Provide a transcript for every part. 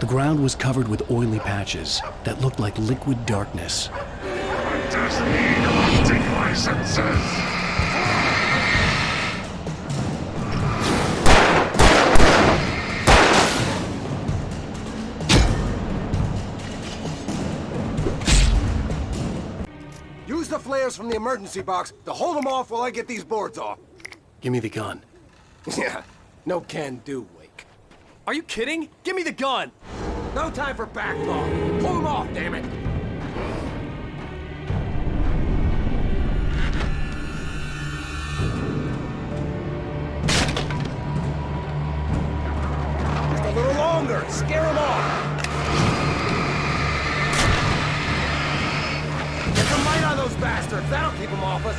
The ground was covered with oily patches that looked like liquid darkness. Disney collecting licenses. Use the flares from the emergency box to hold them off while I get these boards off. Give me the gun. Yeah, no can do, Wake. Are you kidding? Give me the gun! No time for back talk. Pull them off, damn it! Just a little longer. Scare them off. Get some light on those bastards. That'll keep them off us.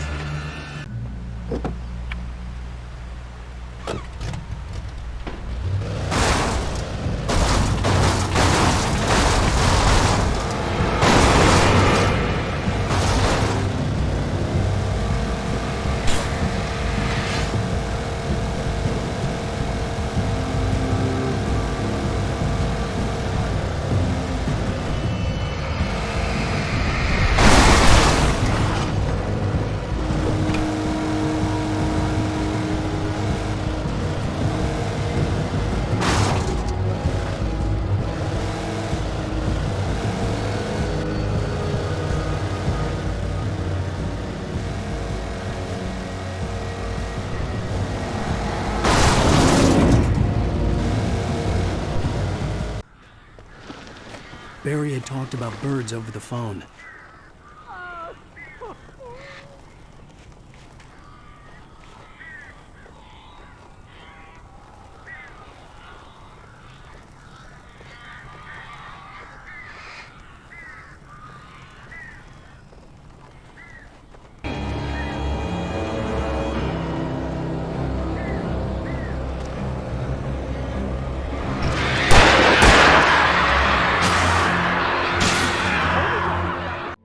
Barry had talked about birds over the phone.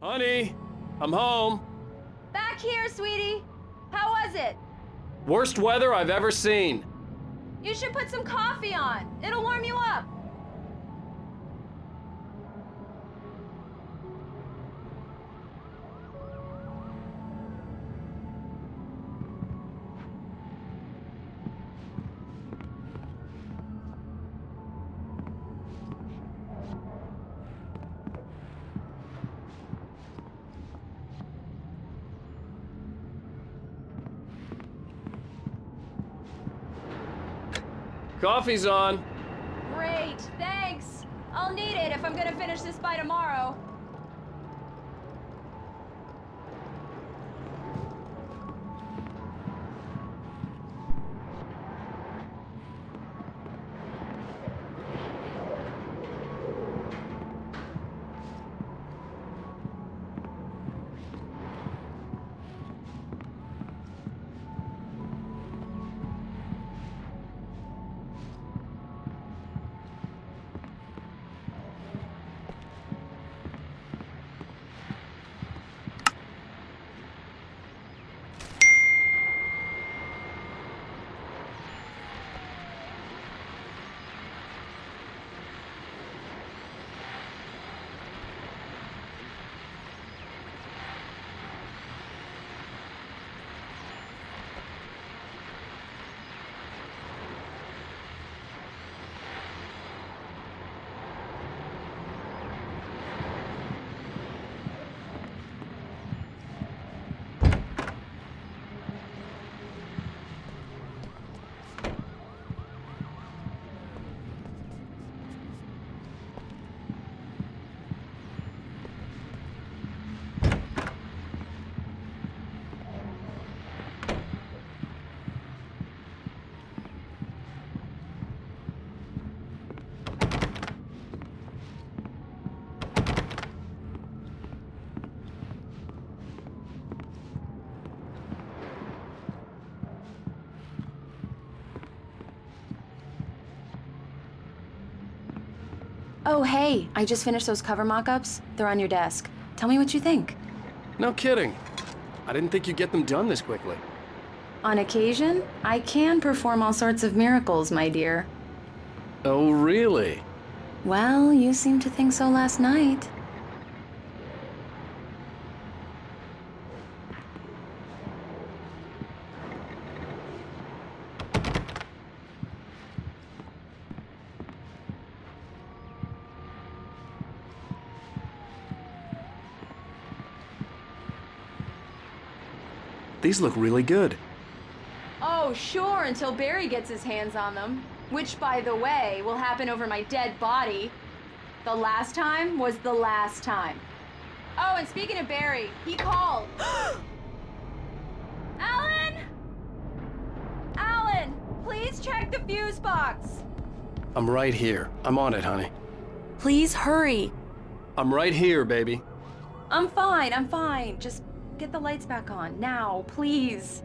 Honey, I'm home. Back here, sweetie. How was it? Worst weather I've ever seen. You should put some coffee on. It'll warm you up. Coffee's on. Great, thanks. I'll need it if I'm gonna finish this by tomorrow. Oh, hey, I just finished those cover mock-ups. They're on your desk. Tell me what you think. No kidding. I didn't think you'd get them done this quickly. On occasion, I can perform all sorts of miracles, my dear. Oh, really? Well, you seemed to think so last night. These look really good. Oh, sure, until Barry gets his hands on them. Which, by the way, will happen over my dead body. The last time was the last time. Oh, and speaking of Barry, he called. Alan! Alan, please check the fuse box. I'm right here. I'm on it, honey. Please hurry. I'm right here, baby. I'm fine, I'm fine. Just get the lights back on, now, please.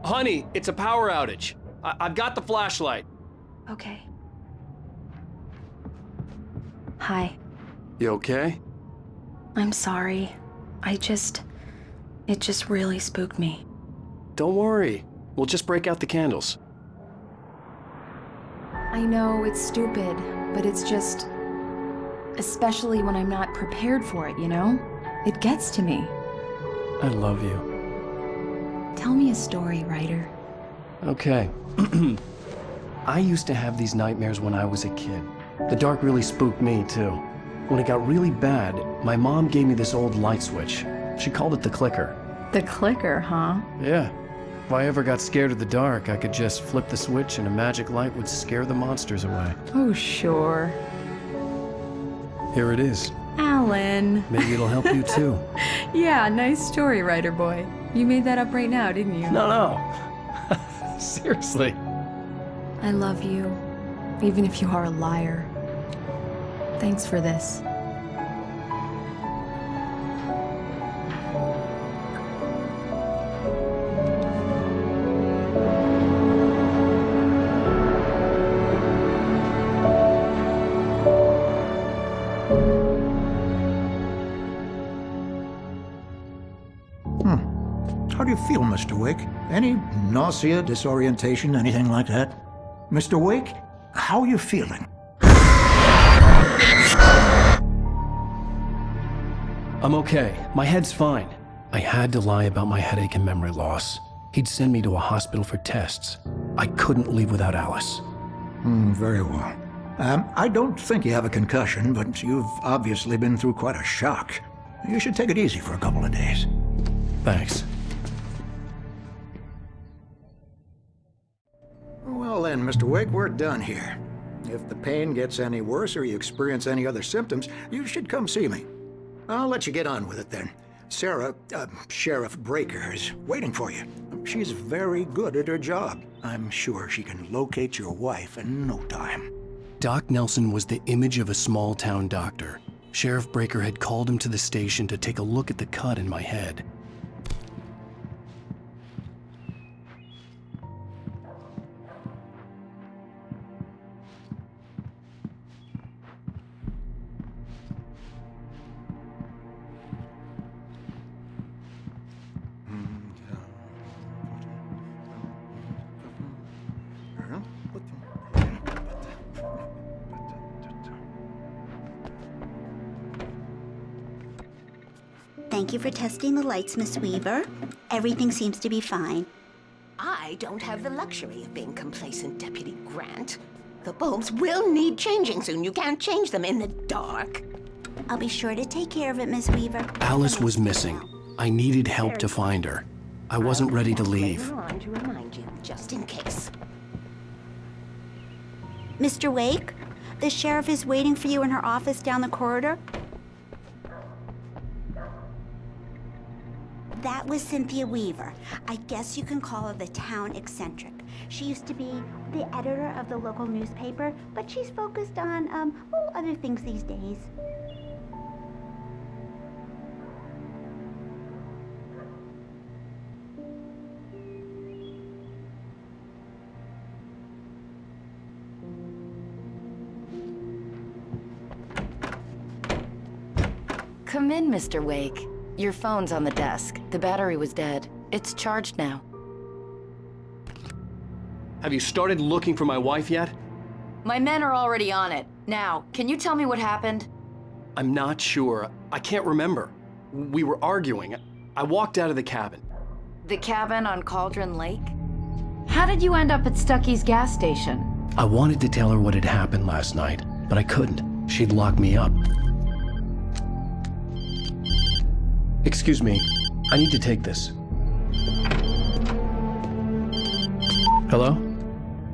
Honey, it's a power outage. I've got the flashlight. Okay. Hi. You okay? I'm sorry. It just really spooked me. Don't worry. We'll just break out the candles. I know it's stupid, but it's just... especially when I'm not prepared for it, you know? It gets to me. I love you. Tell me a story, writer. Okay. I used to have these nightmares when I was a kid. The dark really spooked me, too. When it got really bad, my mom gave me this old light switch. She called it the clicker. The clicker, huh? Yeah. If I ever got scared of the dark, I could just flip the switch and a magic light would scare the monsters away. Oh, sure. Here it is. Alan. Maybe it'll help you, too. Yeah, nice story, writer boy. You made that up right now, didn't you? No. Seriously. I love you, even if you are a liar. Thanks for this. How do you feel, Mr. Wake? Any nausea, disorientation, anything like that? Mr. Wake, how are you feeling? I'm okay. My head's fine. I had to lie about my headache and memory loss. He'd send me to a hospital for tests. I couldn't leave without Alice. Very well. I don't think you have a concussion, but you've obviously been through quite a shock. You should take it easy for a couple of days. Thanks. Well then, Mr. Wake, we're done here. If the pain gets any worse or you experience any other symptoms, you should come see me. I'll let you get on with it then. Sarah, Sheriff Breaker, is waiting for you. She's very good at her job. I'm sure she can locate your wife in no time. Doc Nelson was the image of a small-town doctor. Sheriff Breaker had called him to the station to take a look at the cut in my head. Thank you for testing the lights, Miss Weaver. Everything seems to be fine. I don't have the luxury of being complacent, Deputy Grant. The bulbs will need changing soon. You can't change them in the dark. I'll be sure to take care of it, Miss Weaver. Alice was missing. I needed help to find her. I wasn't ready to leave. Later on to remind you, just in case. Mr. Wake, the sheriff is waiting for you in her office down the corridor. That was Cynthia Weaver. I guess you can call her the town eccentric. She used to be the editor of the local newspaper, but she's focused on, other things these days. Come in, Mr. Wake. Your phone's on the desk. The battery was dead. It's charged now. Have you started looking for my wife yet? My men are already on it. Now, can you tell me what happened? I'm not sure. I can't remember. We were arguing. I walked out of the cabin. The cabin on Cauldron Lake? How did you end up at Stucky's gas station? I wanted to tell her what had happened last night, but I couldn't. She'd lock me up. Excuse me, I need to take this. Hello?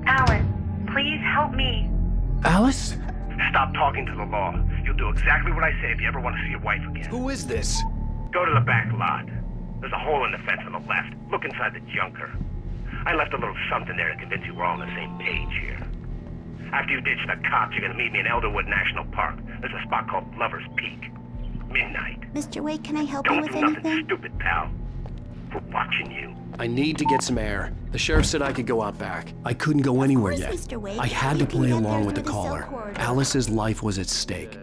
Alan, please help me. Alice? Stop talking to the law. You'll do exactly what I say if you ever want to see your wife again. Who is this? Go to the back lot. There's a hole in the fence on the left. Look inside the junker. I left a little something there to convince you we're all on the same page here. After you ditch the cops, you're gonna meet me in Elderwood National Park. There's a spot called Lover's Peak. Midnight. Mr. Wake, can I help you Don't with do nothing anything? stupid, pal. We're watching you. I need to get some air. The sheriff said I could go out back. I couldn't go anywhere course, yet. Mr. Wake. I had You to can play get along there with the through the cell caller. corridor. Alice's life was at stake.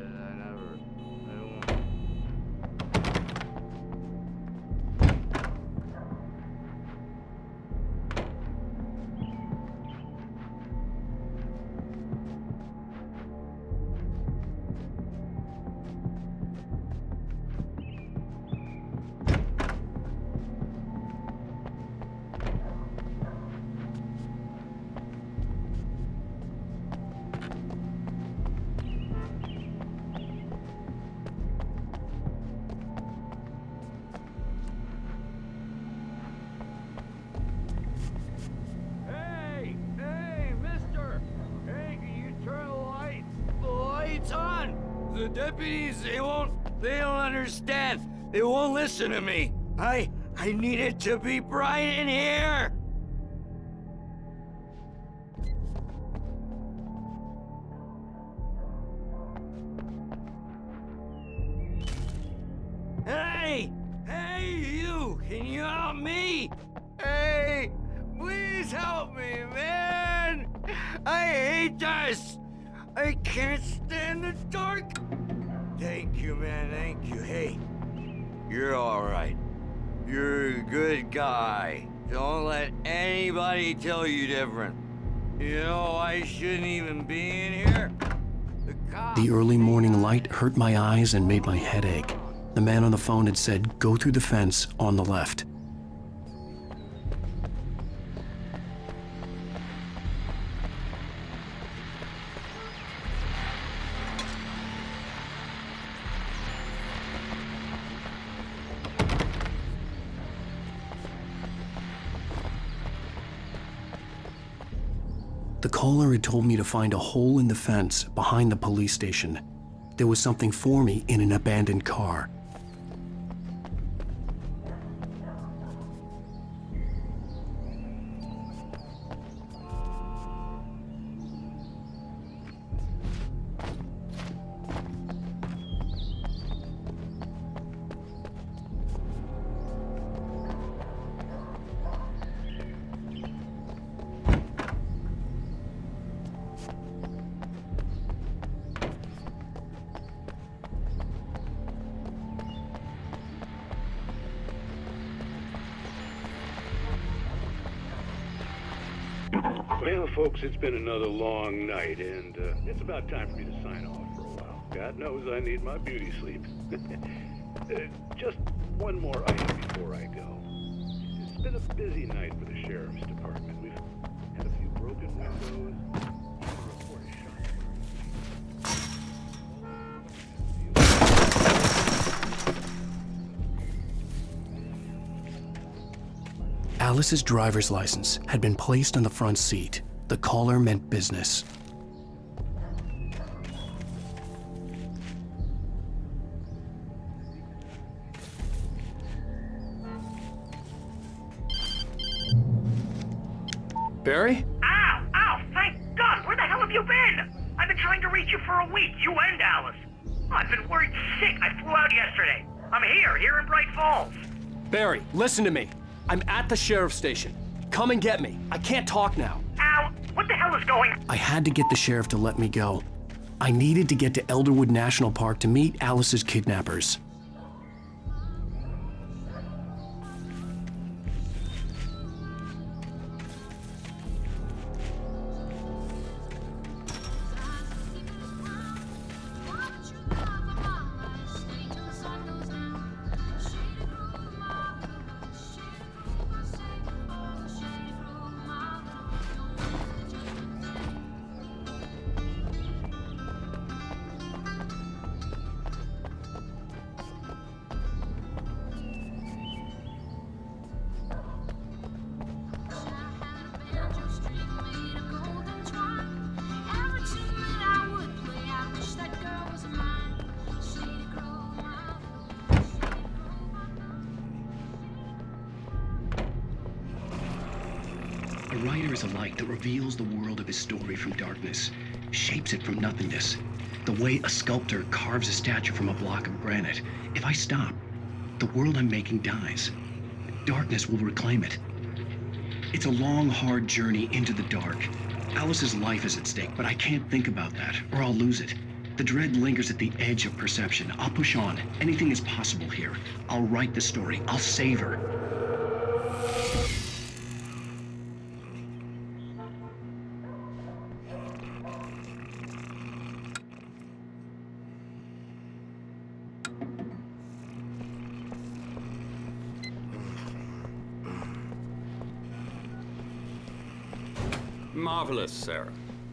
Hey, mister! Hey, can you turn the lights on? The deputies, they don't understand. They won't listen to me. I need it to be bright in here. Hey, you, can you help me? Hey, please help me, man! I hate this! I can't stand the dark! Thank you, man, thank you. Hey, you're alright. You're a good guy. Don't let anybody tell you different. You know, I shouldn't even be in here. The early morning light hurt my eyes and made my head ache. The man on the phone had said, go through the fence on the left. The caller had told me to find a hole in the fence behind the police station. There was something for me in an abandoned car. Well, folks, it's been another long night, and it's about time for me to sign off for a while. God knows I need my beauty sleep. Just one more item before I go. It's been a busy night for the sheriff's department. We've had a few broken windows. Alice's driver's license had been placed on the front seat. The caller meant business. Barry? Ow! Thank God! Where the hell have you been? I've been trying to reach you for a week, you and Alice. I've been worried sick. I flew out yesterday. I'm here in Bright Falls. Barry, listen to me. I'm at the sheriff's station. Come and get me. I can't talk now. Ow! What the hell is going on? I had to get the sheriff to let me go. I needed to get to Elderwood National Park to meet Alice's kidnappers. writer is a light that reveals the world of his story from darkness, shapes it from nothingness. The way a sculptor carves a statue from a block of granite. If I stop, the world I'm making dies. Darkness will reclaim it. It's a long, hard journey into the dark. Alice's life is at stake, but I can't think about that, or I'll lose it. The dread lingers at the edge of perception. I'll push on. Anything is possible here. I'll write the story. I'll save her. Marvelous, Sarah.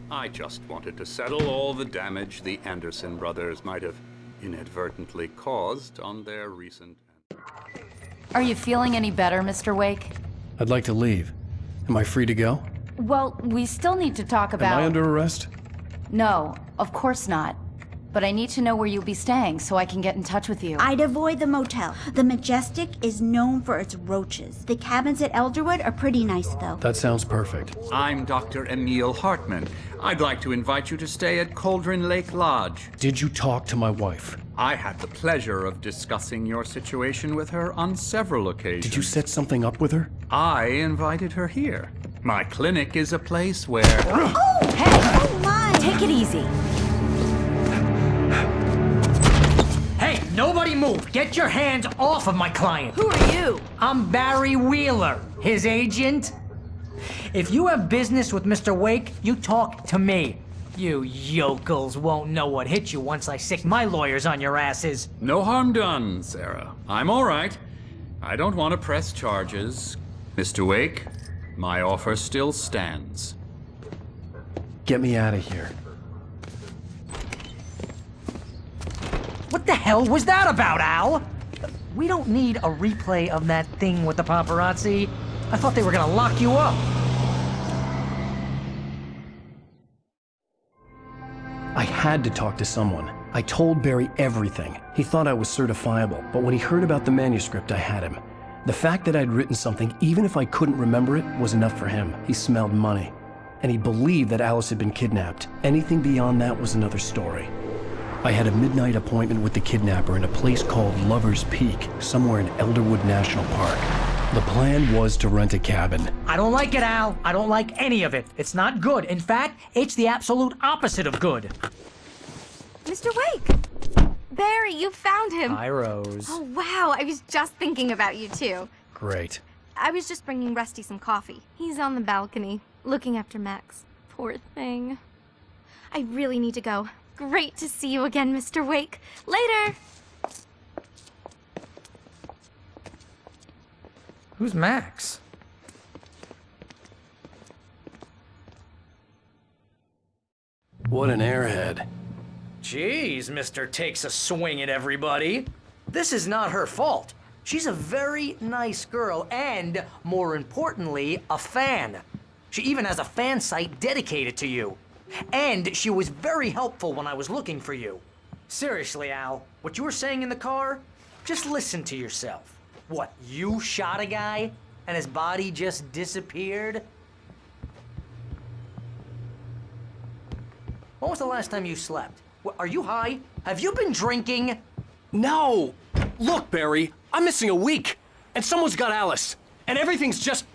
I just wanted to settle all the damage the Anderson brothers might have inadvertently caused on their recent... Are you feeling any better, Mr. Wake? I'd like to leave. Am I free to go? Well, we still need to talk about... Am I under arrest? No, of course not. But I need to know where you'll be staying so I can get in touch with you. I'd avoid the motel. The Majestic is known for its roaches. The cabins at Elderwood are pretty nice, though. That sounds perfect. I'm Dr. Emil Hartman. I'd like to invite you to stay at Cauldron Lake Lodge. Did you talk to my wife? I had the pleasure of discussing your situation with her on several occasions. Did you set something up with her? I invited her here. My clinic is a place where... Oh! Hey! Oh, my! Take it easy. Hey, nobody move! Get your hands off of my client! Who are you? I'm Barry Wheeler, his agent. If you have business with Mr. Wake, you talk to me. You yokels won't know what hit you once I sick my lawyers on your asses. No harm done, Sarah. I'm all right. I don't want to press charges. Mr. Wake, my offer still stands. Get me out of here. What the hell was that about, Al? We don't need a replay of that thing with the paparazzi. I thought they were gonna lock you up. I had to talk to someone. I told Barry everything. He thought I was certifiable, but when he heard about the manuscript, I had him. The fact that I'd written something, even if I couldn't remember it, was enough for him. He smelled money. And he believed that Alice had been kidnapped. Anything beyond that was another story. I had a midnight appointment with the kidnapper in a place called Lover's Peak, somewhere in Elderwood National Park. The plan was to rent a cabin. I don't like it, Al. I don't like any of it. It's not good. In fact, it's the absolute opposite of good. Mr. Wake! Barry, you found him! Hi, Rose. Oh, wow. I was just thinking about you, too. Great. I was just bringing Rusty some coffee. He's on the balcony, looking after Max. Poor thing. I really need to go. Great to see you again, Mr. Wake. Later! Who's Max? What an airhead. Jeez, Mr. Takes a swing at everybody. This is not her fault. She's a very nice girl and, more importantly, a fan. She even has a fan site dedicated to you. And she was very helpful when I was looking for you. Seriously, Al, what you were saying in the car, just listen to yourself. What, you shot a guy and his body just disappeared? When was the last time you slept? Are you high? Have you been drinking? No! Look, Barry, I'm missing a week, and someone's got Alice, and everything's just...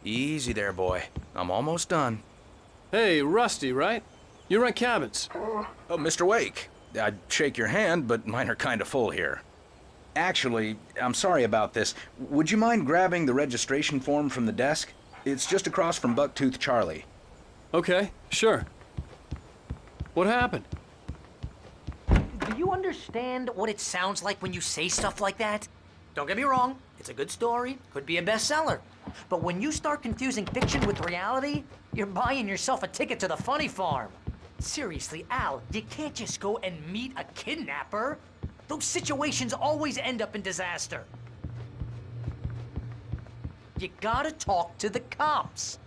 Easy there, boy. I'm almost done. Hey, Rusty, right? You rent cabins. Oh, Mr. Wake. I'd shake your hand, but mine are kind of full here. Actually, I'm sorry about this. Would you mind grabbing the registration form from the desk? It's just across from Bucktooth Charlie. Okay, sure. What happened? Do you understand what it sounds like when you say stuff like that? Don't get me wrong, it's a good story, could be a bestseller. But when you start confusing fiction with reality, you're buying yourself a ticket to the funny farm. Seriously, Al, you can't just go and meet a kidnapper. Those situations always end up in disaster. You gotta talk to the cops.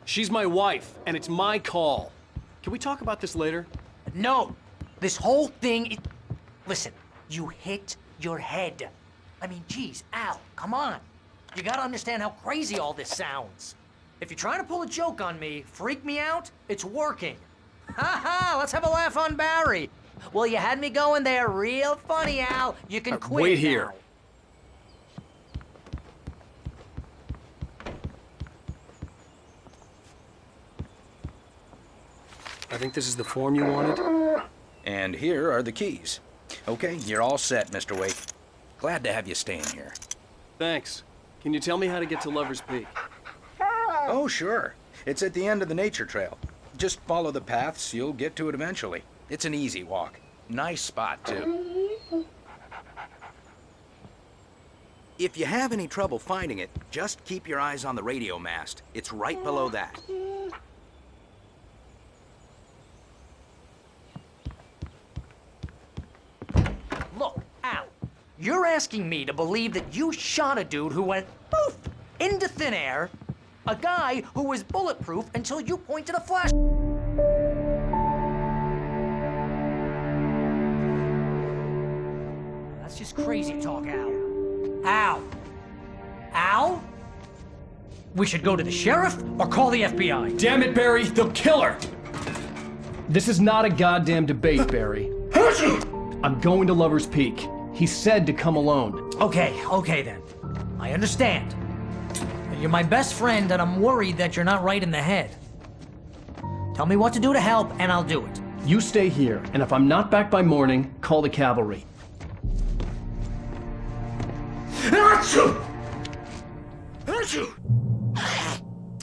She's my wife, and it's my call. Can we talk about this later? No! This whole thing, Listen, you hit your head. I mean, geez, Al, come on. You gotta understand how crazy all this sounds. If you're trying to pull a joke on me, freak me out, it's working. Ha ha, let's have a laugh on Barry. Well, you had me going there real funny, Al. You can quit Wait now. here. I think this is the form you wanted. And here are the keys. Okay, you're all set, Mr. Wake. Glad to have you staying here. Thanks. Can you tell me how to get to Lover's Peak? Oh, sure. It's at the end of the nature trail. Just follow the paths, you'll get to it eventually. It's an easy walk. Nice spot, too. If you have any trouble finding it, just keep your eyes on the radio mast. It's right below that. Look, Al, you're asking me to believe that you shot a dude who went poof into thin air, a guy who was bulletproof until you pointed a flash. That's just crazy talk, Al. Al? Al? We should go to the sheriff or call the FBI. Damn it, Barry, they'll kill her! This is not a goddamn debate, Barry. I'm going to Lover's Peak. He said to come alone. Okay then. I understand. You're my best friend, and I'm worried that you're not right in the head. Tell me what to do to help, and I'll do it. You stay here, and if I'm not back by morning, call the cavalry.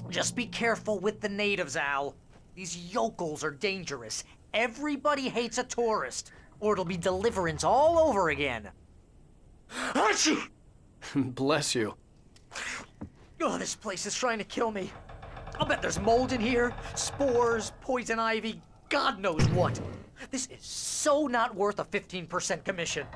Just be careful with the natives, Al. These yokels are dangerous. Everybody hates a tourist, or it'll be Deliverance all over again. Bless you. Oh, this place is trying to kill me. I'll bet there's mold in here, spores, poison ivy, God knows what. This is so not worth a 15% commission.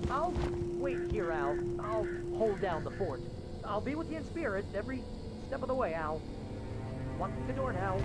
I'll wait here, Al. I'll hold down the fort. I'll be with you in spirit every step of the way, Al. Walk through the door now.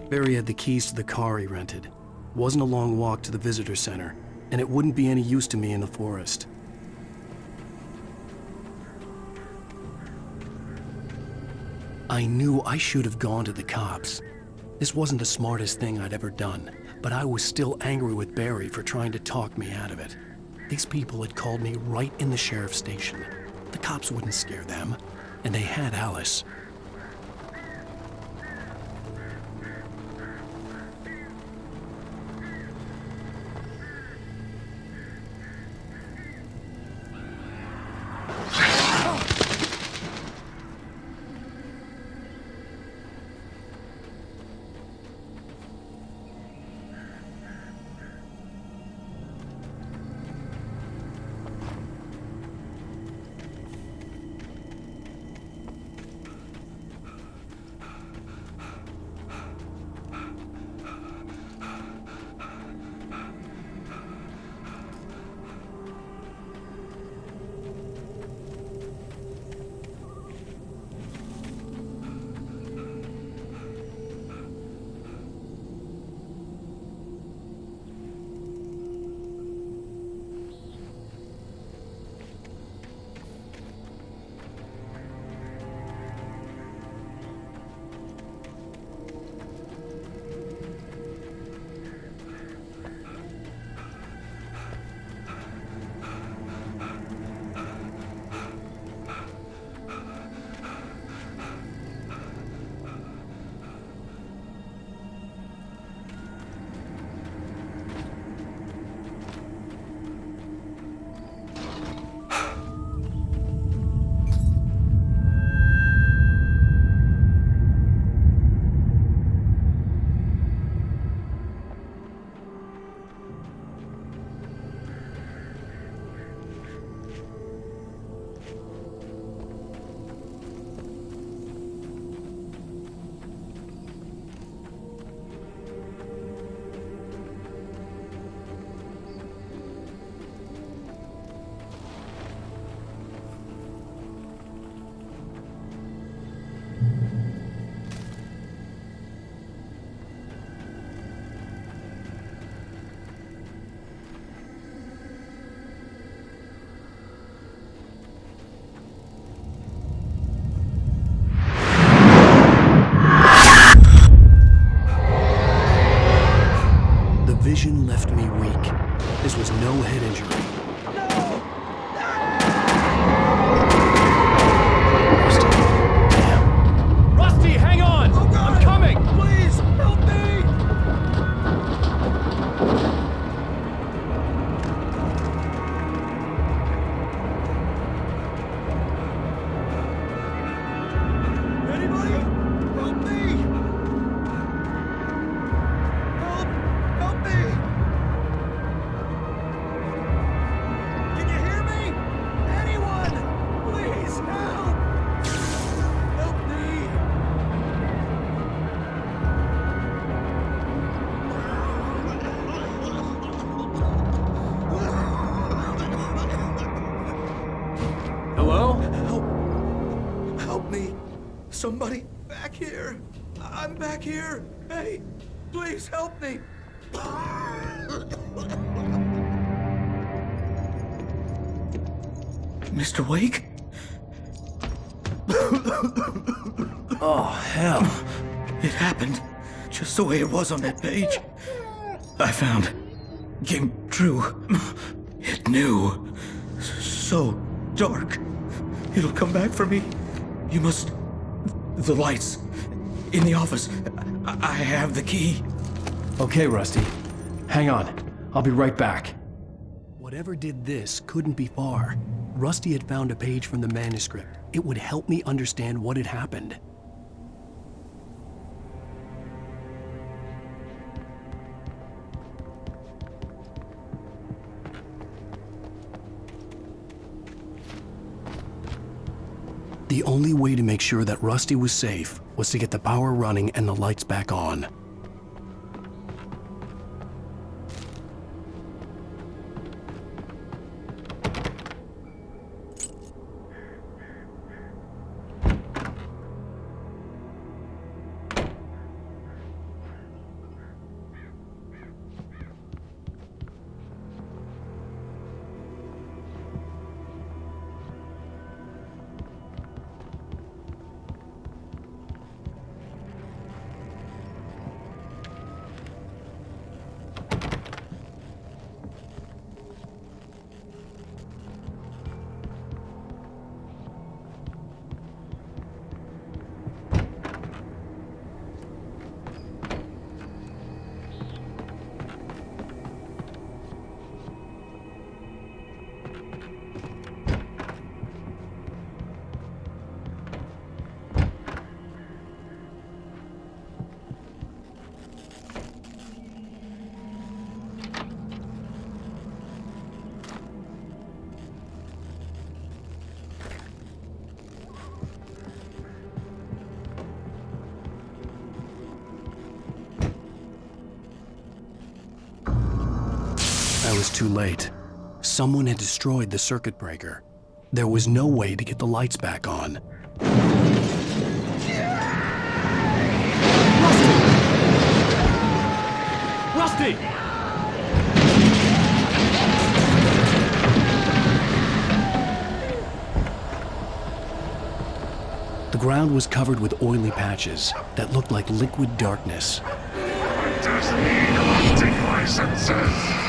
Barry had the keys to the car he rented. Wasn't a long walk to the visitor center, and it wouldn't be any use to me in the forest. I knew I should have gone to the cops. This wasn't the smartest thing I'd ever done, but I was still angry with Barry for trying to talk me out of it. These people had called me right in the sheriff's station. The cops wouldn't scare them, and they had Alice. contusion left me weak. This was no head injury. Rusty, hang on! Oh God! I'm coming! Please, help me! Anybody? Help me! Help me! Can you hear me? Anyone? Please, help! Help me! Hello? Help me! Somebody back here! I'm back here! Hey, please help me! Mr. Wake? Oh, hell. It happened just the way it was on that page. I found. Came true. It knew. So dark. It'll come back for me. You must. The lights. In the office. I have the key. Okay, Rusty. Hang on. I'll be right back. Whatever did this couldn't be far. Rusty had found a page from the manuscript. It would help me understand what had happened. The only way to make sure that Rusty was safe was to get the power running and the lights back on. I was too late. Someone had destroyed the circuit breaker. There was no way to get the lights back on. Rusty! The ground was covered with oily patches that looked like liquid darkness. Disney corrupting licenses!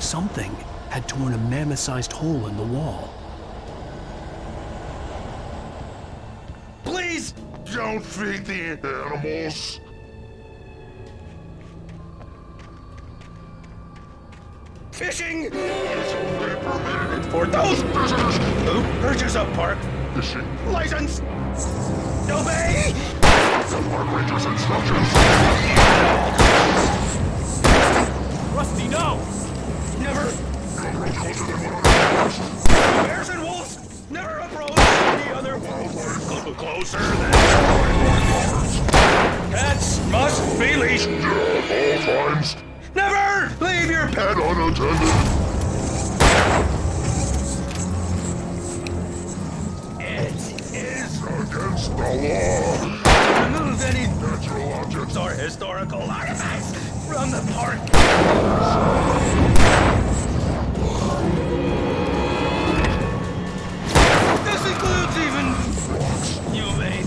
Something had torn a mammoth-sized hole in the wall. Please! Don't feed the animals! Fishing! For those visitors who purchase a park license! Obey! The park ranger's instructions! Rusty, no! Never! Bears and wolves never approach the other wildlife closer than cats must be leashed At all times. Never leave your Pet unattended. It is against the law. Remove any natural objects or historical artifacts from the park. This includes even humane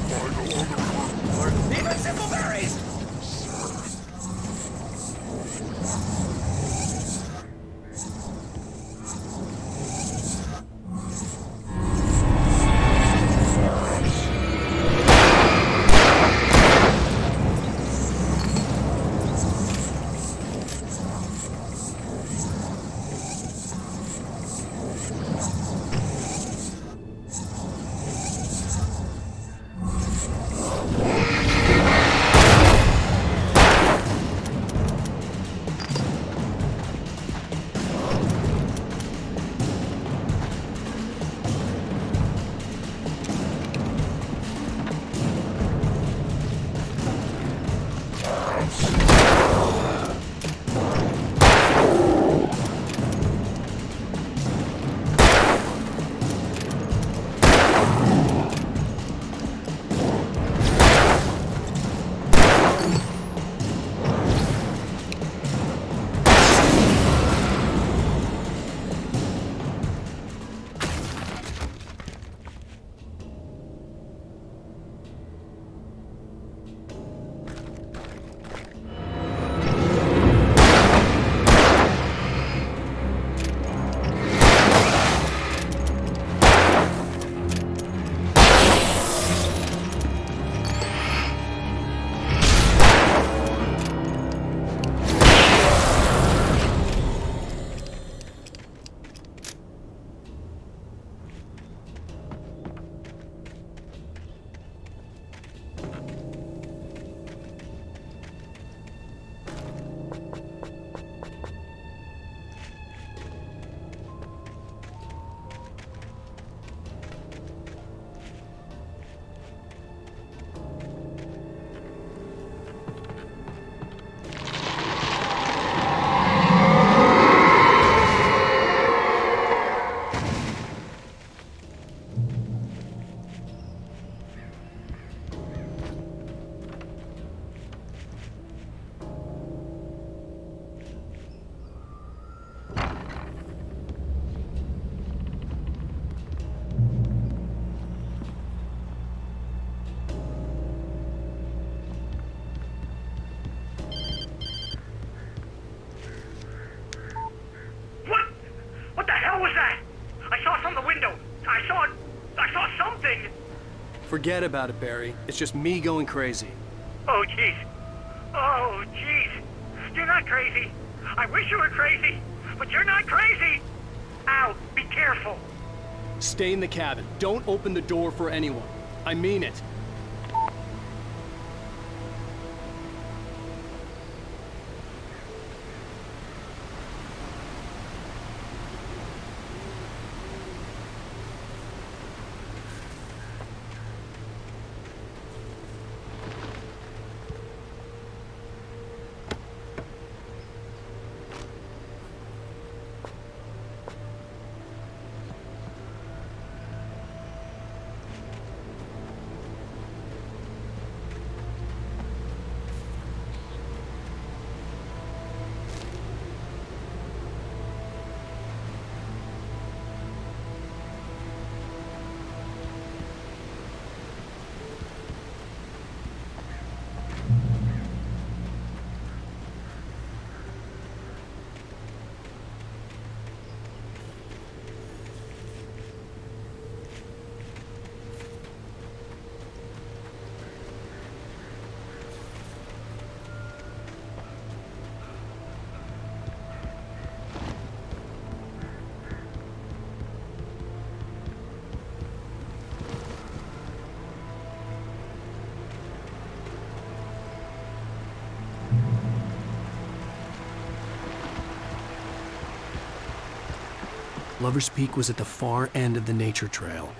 or even simple berries. Forget about it, Barry. It's just me going crazy. Oh, jeez. Oh, jeez. You're not crazy. I wish you were crazy, but you're not crazy. Ow, be careful. Stay in the cabin. Don't open the door for anyone. I mean it. Lover's Peak was at the far end of the nature trail.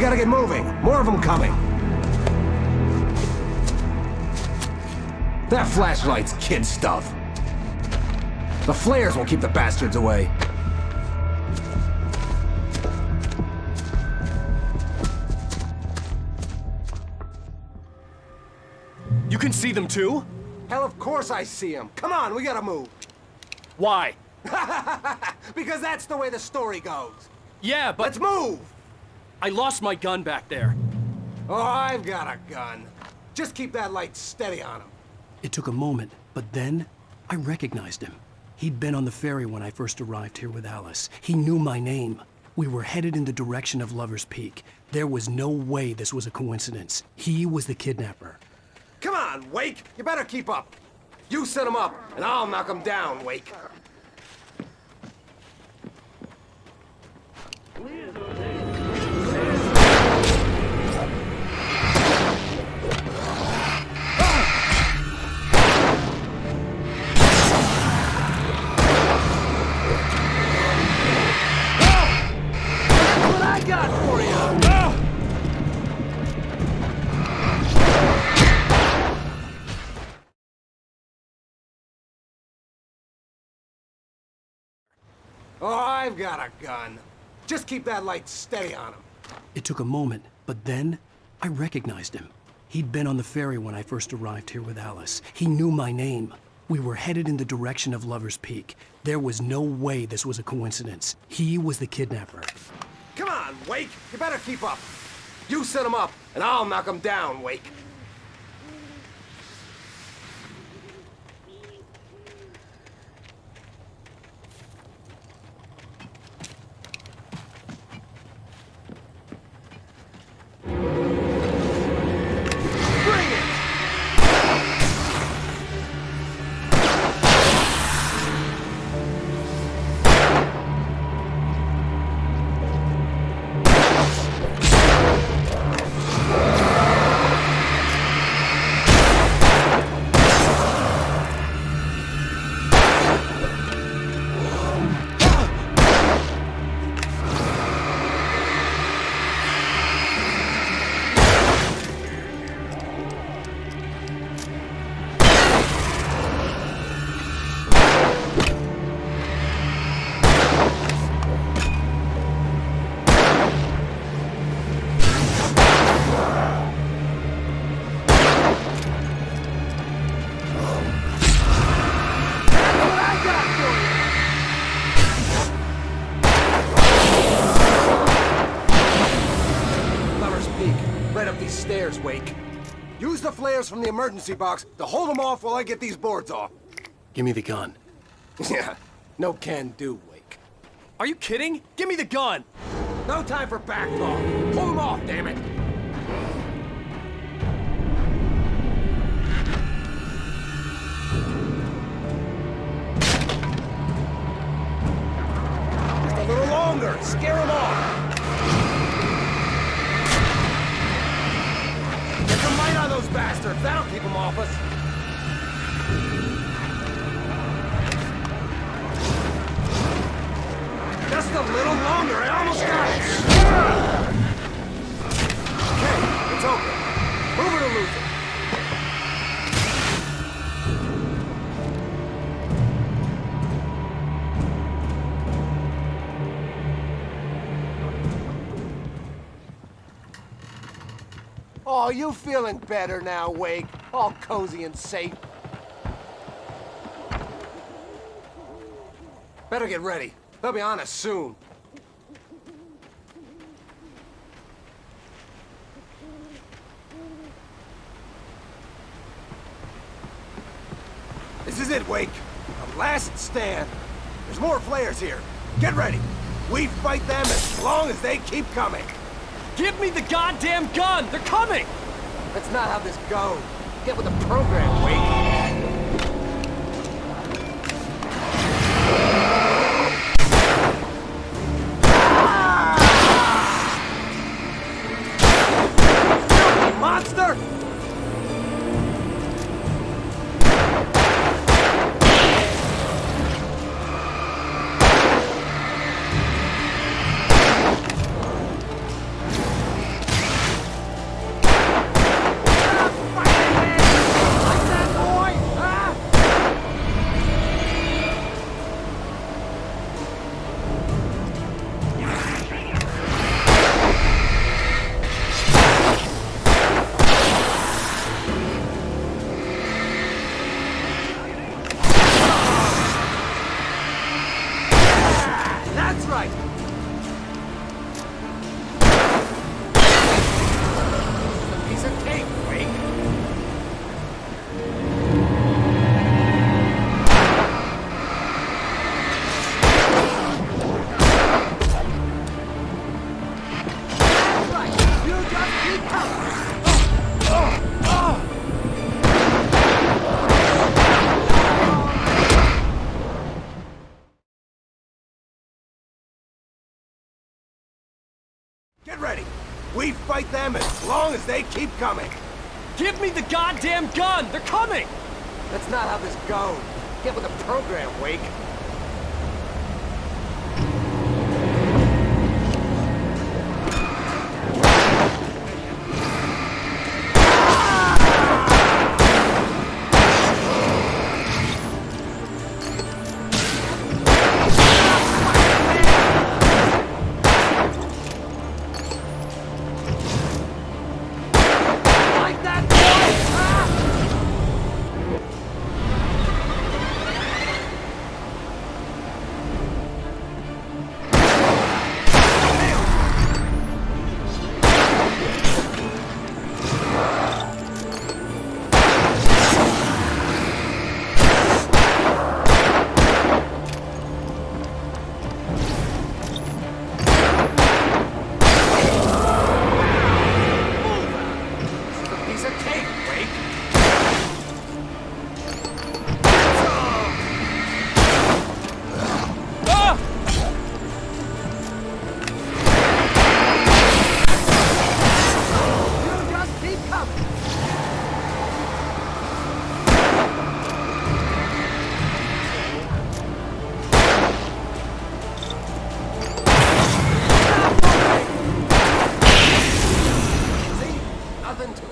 We gotta get moving. More of them coming. That flashlight's kid stuff. The flares will keep the bastards away. You can see them too? Hell, of course I see them. Come on, we gotta move. Why? Because that's the way the story goes. Yeah, but... Let's move! I lost my gun back there. Oh, I've got a gun. Just keep that light steady on him. It took a moment, but then I recognized him. He'd been on the ferry when I first arrived here with Alice. He knew my name. We were headed in the direction of Lover's Peak. There was no way this was a coincidence. He was the kidnapper. Come on, Wake! You better keep up. You set him up, and I'll knock him down, Wake. What I got for you? Oh, I've got a gun. Just keep that light steady on him. It took a moment, but then I recognized him. He'd been on the ferry when I first arrived here with Alice. He knew my name. We were headed in the direction of Lover's Peak. There was no way this was a coincidence. He was the kidnapper. Come on, Wake! You better keep up. You set him up, and I'll knock him down, Wake. Wake. Use the flares from the emergency box to hold them off while I get these boards off. Give me the gun. Yeah, no can do, Wake. Are you kidding? Give me the gun! No time for back talk. Hold them off, damn it! Just a little longer. Scare them off. Get some light on those bastards. That'll keep them off us. Just a little longer. I almost got it. Okay, it's open. Move it or lose it. Oh, you feeling better now, Wake? All cozy and safe. Better get ready. They'll be on us soon. This is it, Wake. Our last stand. There's more flares here. Get ready. We fight them as long as they keep coming. Give me the goddamn gun! They're coming! That's not how this goes. Get with the program, Wake. Monster! That's right! Piece of cake, Wake! That's right! You just keep coming! Get ready! We fight them as long as they keep coming! Give me the goddamn gun! They're coming! That's not how this goes. Get with the program, Wake. Like that, boy! Piece of cake, Wake. You just keep coming. See? Nothing to it.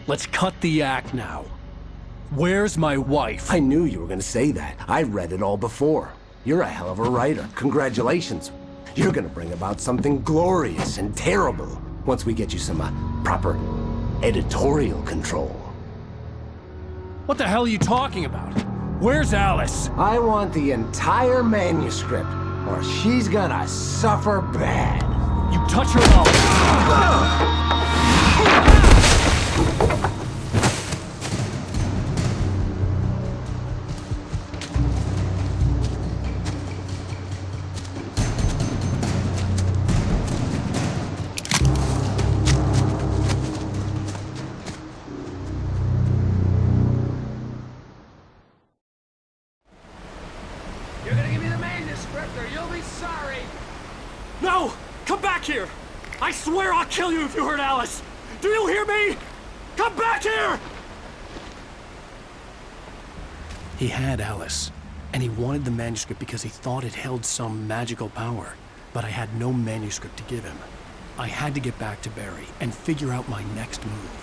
Let's cut the act now. Where's my wife? I knew you were gonna say that. I read it all before. You're a hell of a writer. Congratulations. You're gonna bring about something glorious and terrible once we get you some proper editorial control. What the hell are you talking about? Where's Alice? I want the entire manuscript, or she's gonna suffer bad. You touch her mouth. You're gonna give me the manuscript or you'll be sorry. No! Come back here! I swear I'll kill you if you hurt Alice! Do you hear me? Come back here! He had Alice, and he wanted the manuscript because he thought it held some magical power. But I had no manuscript to give him. I had to get back to Barry and figure out my next move.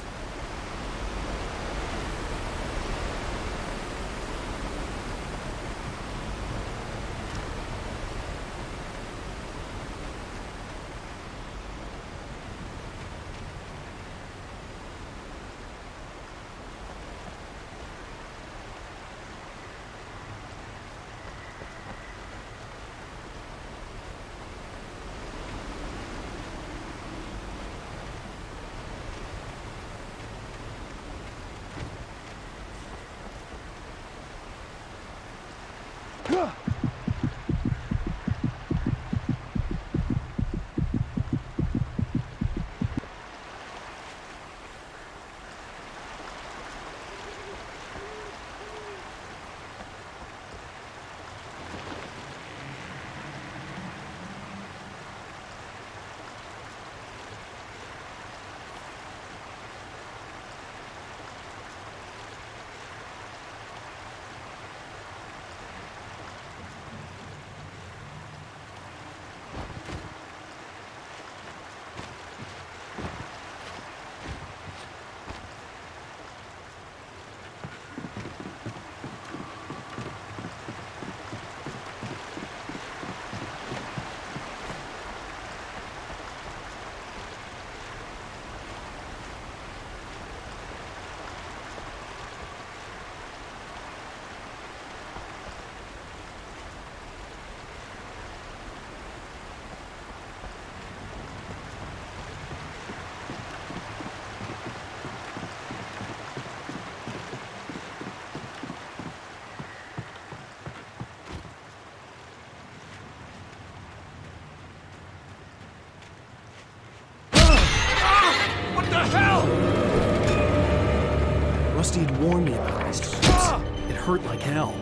he'd warned me about these traps. It hurt like hell.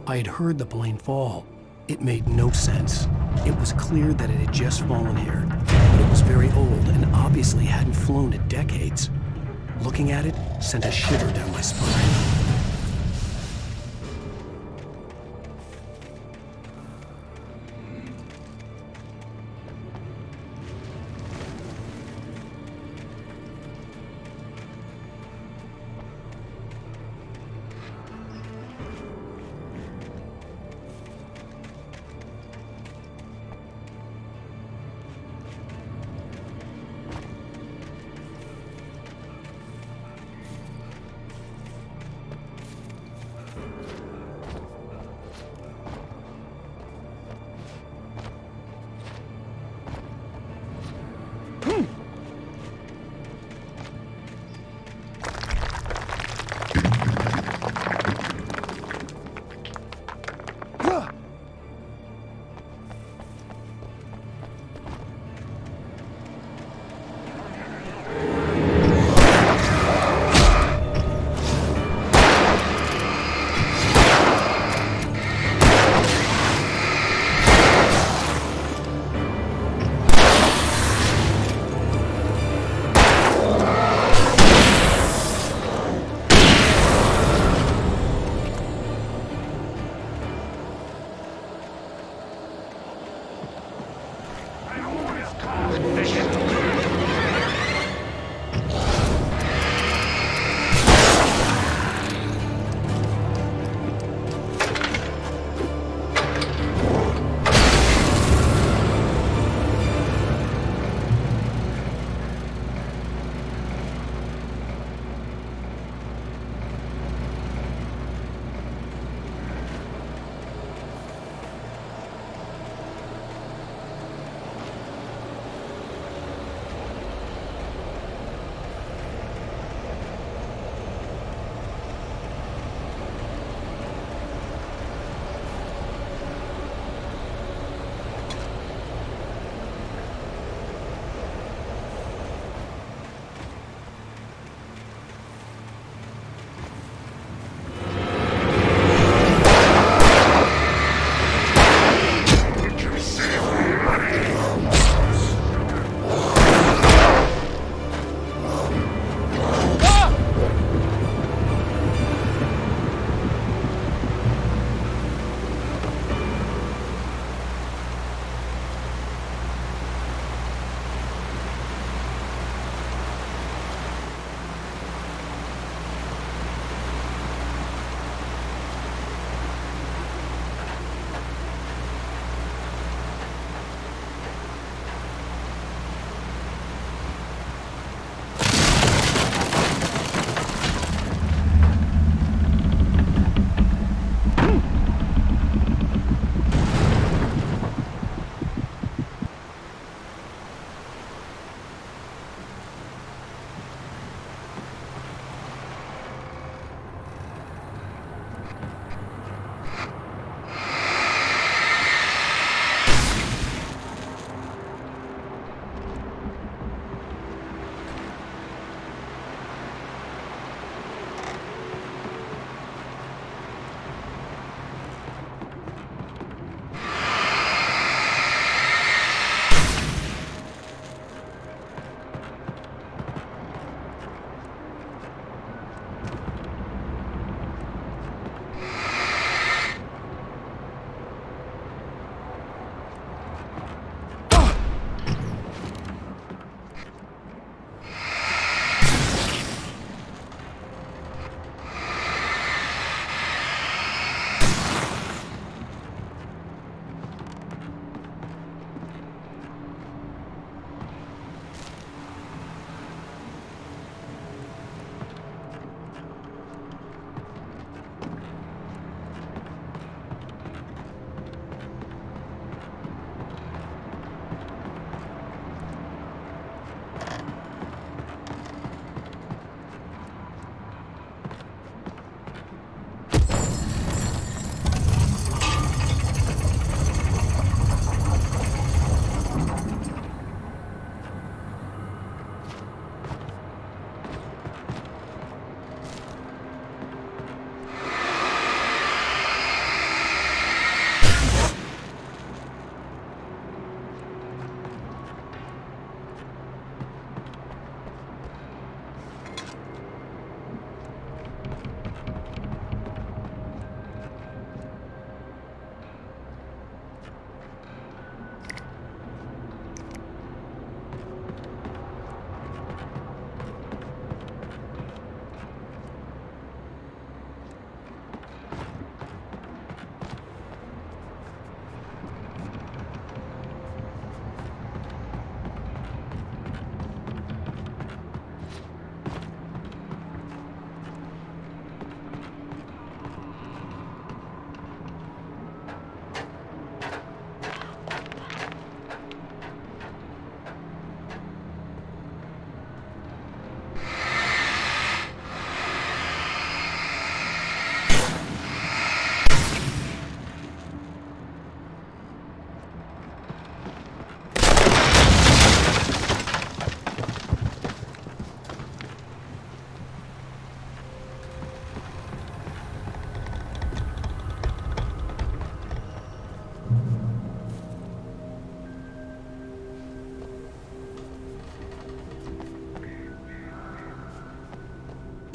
I had heard the plane fall. It made no sense. It was clear that it had just fallen here, but it was very old and obviously hadn't flown in decades. Looking at it sent a shiver down my spine.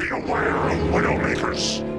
Beware of Widowmakers!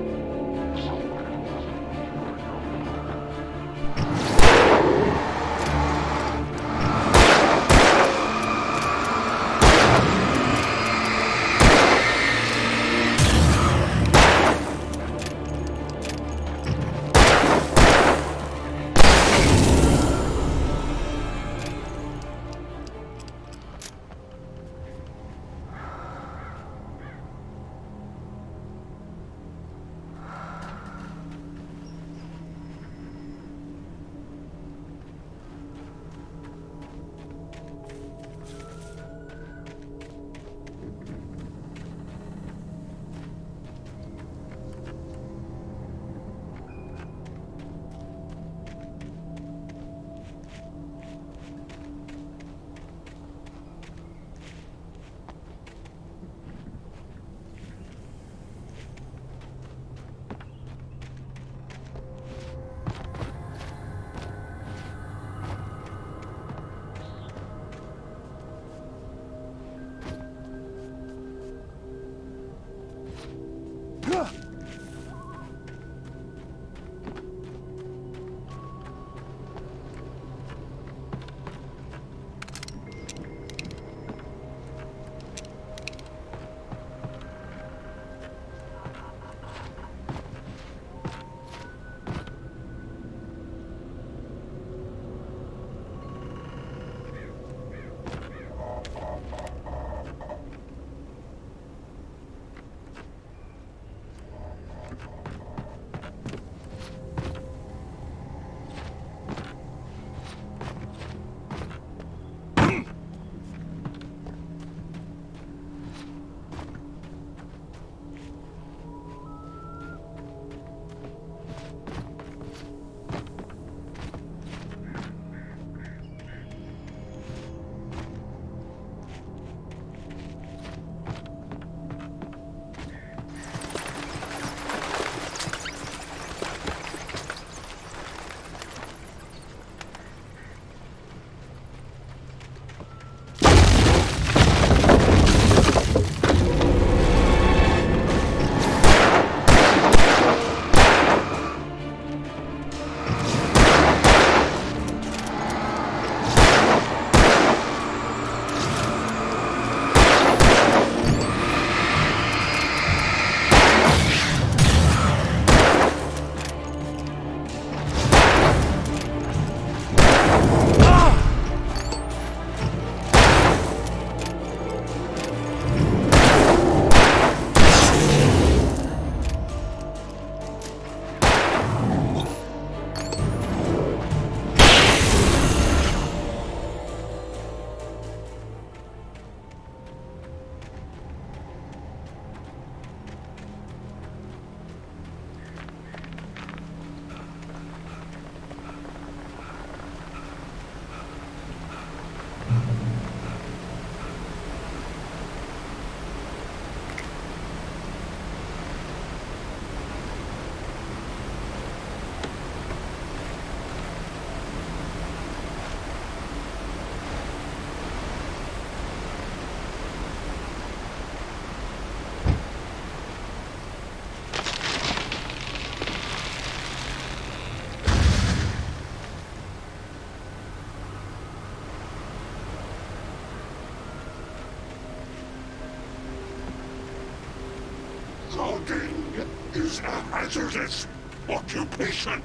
Logging is a hazardous occupation.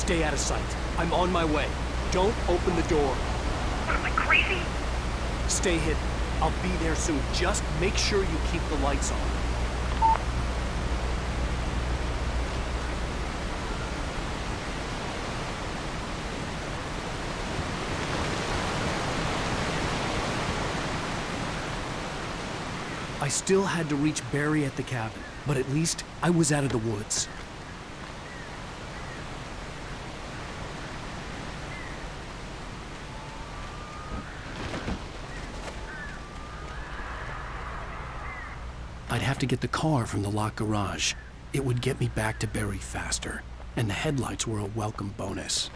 Stay out of sight. I'm on my way. Don't open the door. What am I, crazy? Stay hidden. I'll be there soon. Just make sure you keep the lights on. I still had to reach Barry at the cabin, but at least I was out of the woods. I'd have to get the car from the locked garage. It would get me back to Barry faster, and the headlights were a welcome bonus.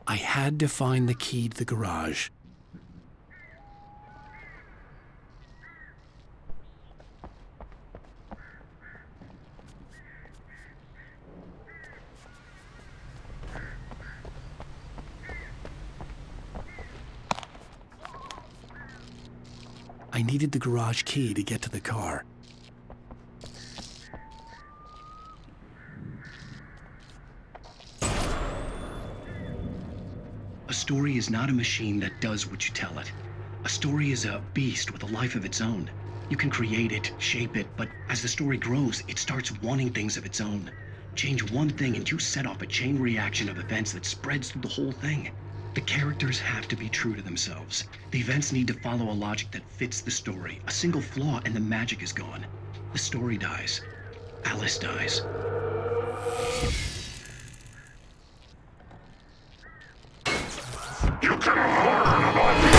I had to find the key to the garage. I needed the garage key to get to the car. A story is not a machine that does what you tell it. A story is a beast with a life of its own. You can create it, shape it, but as the story grows, it starts wanting things of its own. Change one thing and you set off a chain reaction of events that spreads through the whole thing. The characters have to be true to themselves. The events need to follow a logic that fits the story. A single flaw and the magic is gone. The story dies. Alice dies. You can learn about me!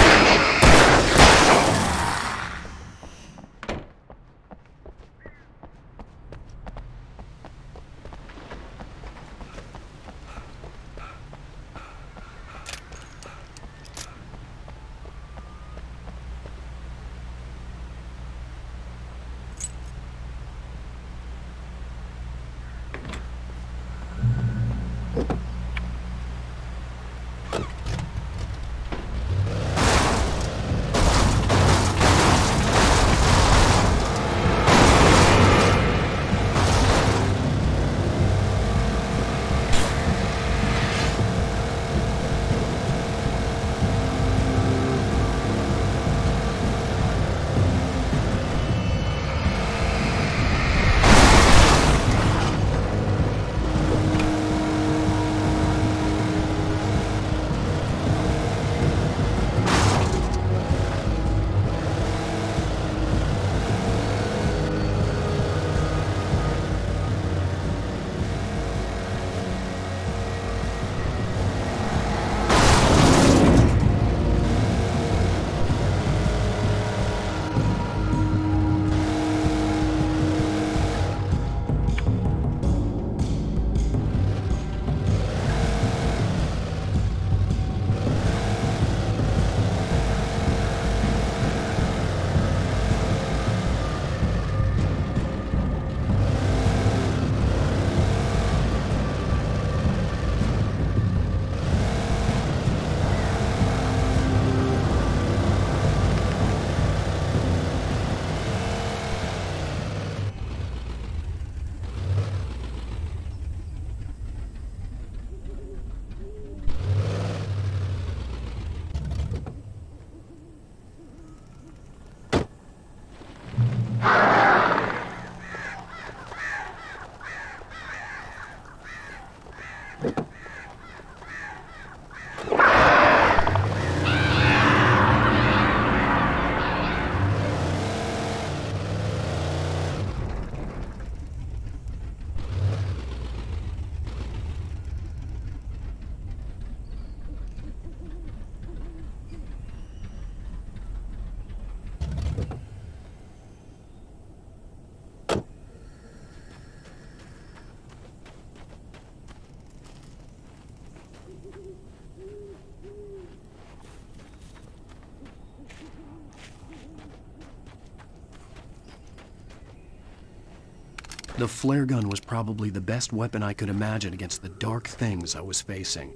The flare gun was probably the best weapon I could imagine against the dark things I was facing.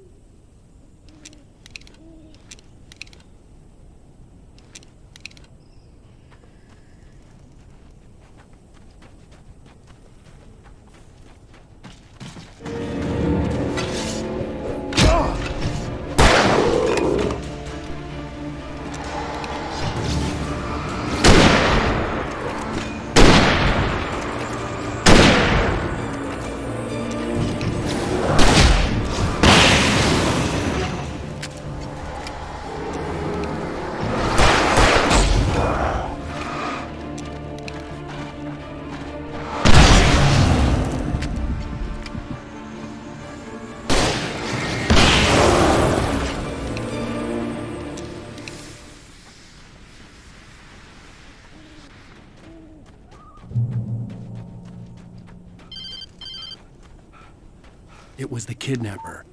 It was the kidnapper.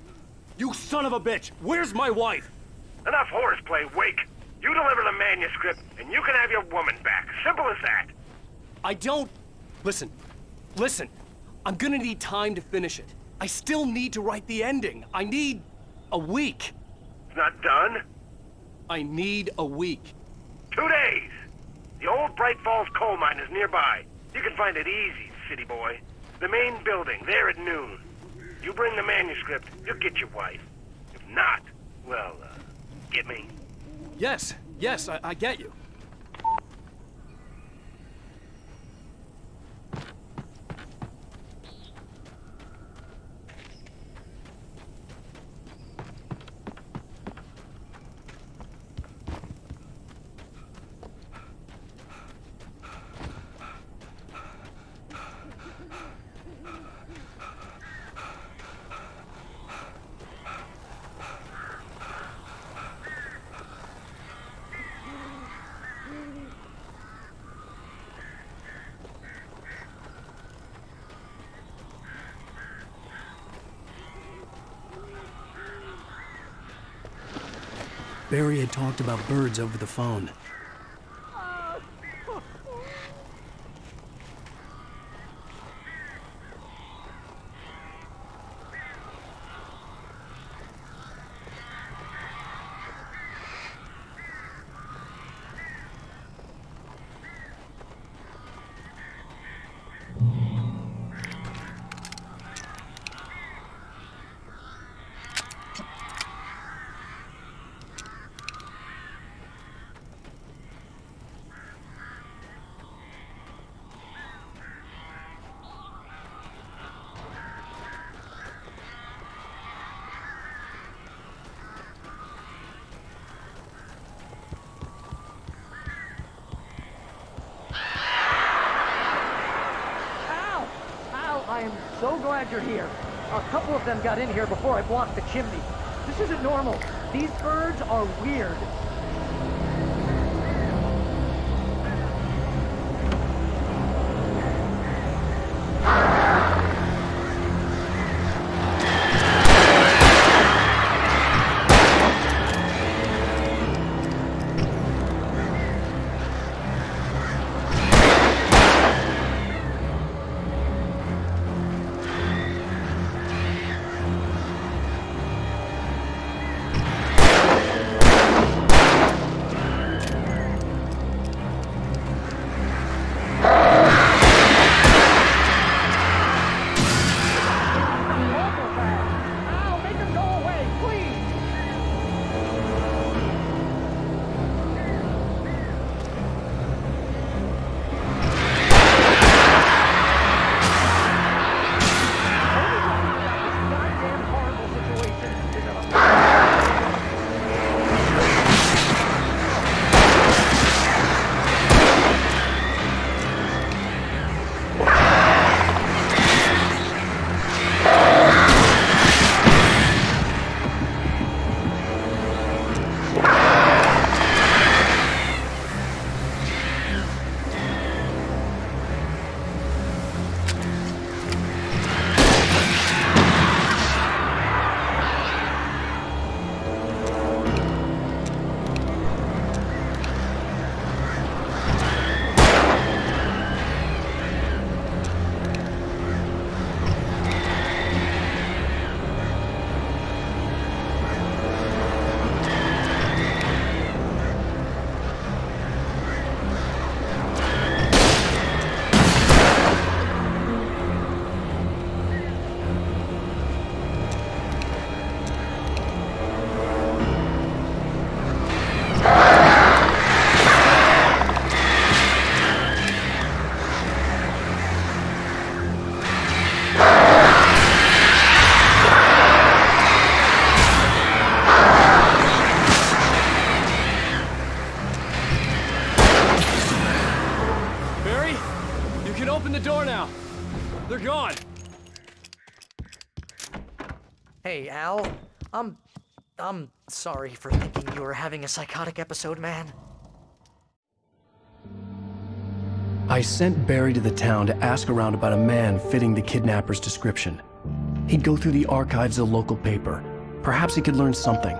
You son of a bitch! Where's my wife? Enough horseplay, Wake. You deliver the manuscript, and you can have your woman back. Simple as that. I don't... Listen. I'm gonna need time to finish it. I still need to write the ending. I need a week. It's not done? I need a week. 2 days. The old Bright Falls coal mine is nearby. You can find it easy, city boy. The main building, there at noon. You bring the manuscript, you'll get your wife. If not, well, get me? Yes, I get you. Barry had talked about birds over the phone. I am so glad you're here. A couple of them got in here before I blocked the chimney. This isn't normal. These birds are weird. Hey, Al. I'm sorry for thinking you were having a psychotic episode, man. I sent Barry to the town to ask around about a man fitting the kidnapper's description. He'd go through the archives of the local paper. Perhaps he could learn something.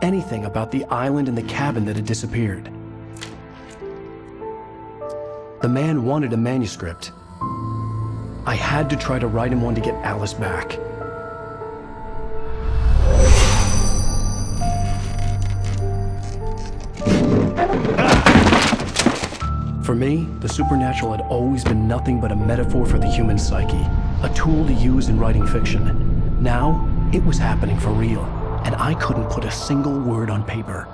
Anything about the island and the cabin that had disappeared. The man wanted a manuscript. I had to try to write him one to get Alice back. For me, the supernatural had always been nothing but a metaphor for the human psyche, a tool to use in writing fiction. Now, it was happening for real, and I couldn't put a single word on paper.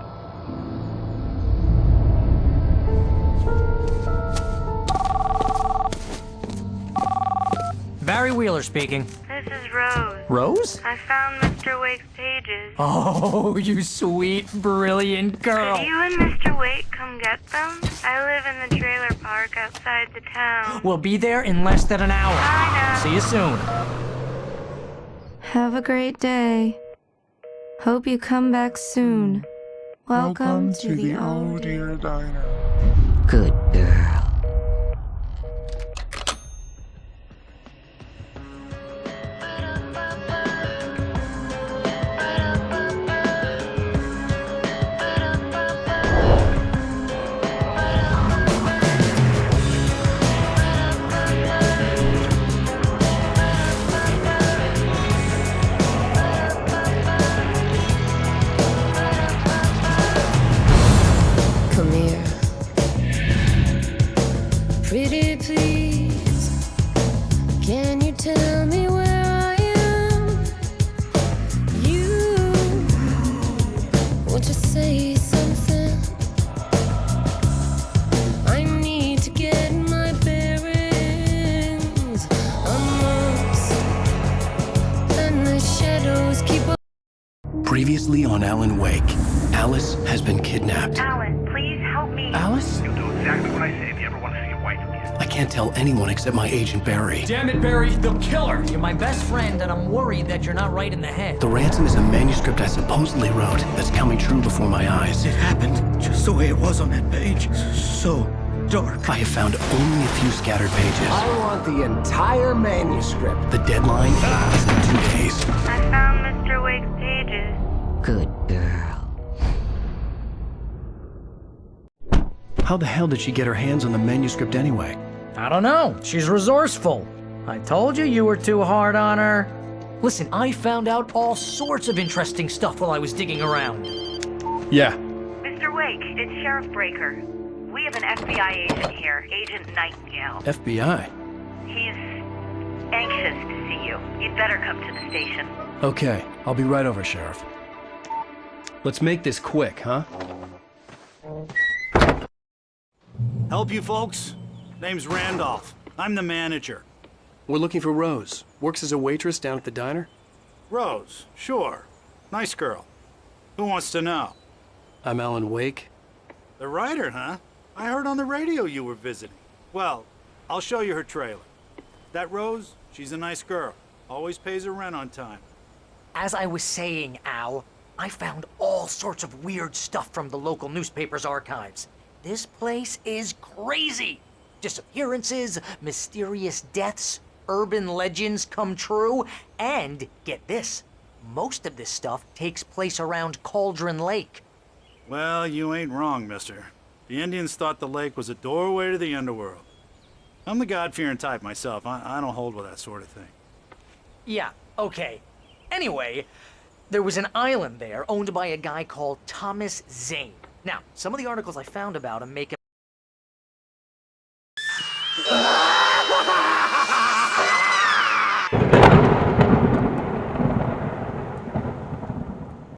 Barry Wheeler speaking. This is Rose. Rose? I found Mr. Wake's pages. Oh, you sweet, brilliant girl. Could you and Mr. Wake come get them? I live in the trailer park outside the town. We'll be there in less than an hour. I know. See you soon. Have a great day. Hope you come back soon. Welcome to the Oh Dear Diner. Good girl. Come here. Pretty please, can you tell me where I am? You, won't you say something? I need to get my bearings amongst, and the shadows keep on. Previously on Alan Wake, Alice has been kidnapped. Alan, please help me. Alice? You'll do exactly what I say if you ever want to see your wife again. I can't tell anyone except my agent Barry. Damn it, Barry, they'll kill her. You're my best friend, and I'm worried that you're not right in the head. The ransom is a manuscript I supposedly wrote that's coming true before my eyes. It happened just the way it was on that page. So dark. I have found only a few scattered pages. I want the entire manuscript. The deadline is in 2 days. I found Mr. Wake's pages. Good girl. How the hell did she get her hands on the manuscript anyway? I don't know. She's resourceful. I told you were too hard on her. Listen, I found out all sorts of interesting stuff while I was digging around. Yeah. Mr. Wake, it's Sheriff Breaker. We have an FBI agent here, Agent Nightingale. FBI? He's anxious to see you. You'd better come to the station. Okay, I'll be right over, Sheriff. Let's make this quick, huh? Help you folks? Name's Randolph. I'm the manager. We're looking for Rose. Works as a waitress down at the diner? Rose, sure. Nice girl. Who wants to know? I'm Alan Wake. The writer, huh? I heard on the radio you were visiting. Well, I'll show you her trailer. That Rose, she's a nice girl. Always pays her rent on time. As I was saying, Al, I found all sorts of weird stuff from the local newspaper's archives. This place is crazy. Disappearances, mysterious deaths, urban legends come true, and get this, most of this stuff takes place around Cauldron Lake. Well, you ain't wrong, mister. The Indians thought the lake was a doorway to the underworld. I'm the God-fearing type myself. I don't hold with that sort of thing. Yeah, okay. Anyway, there was an island there owned by a guy called Thomas Zane. Now, some of the articles I found about him make him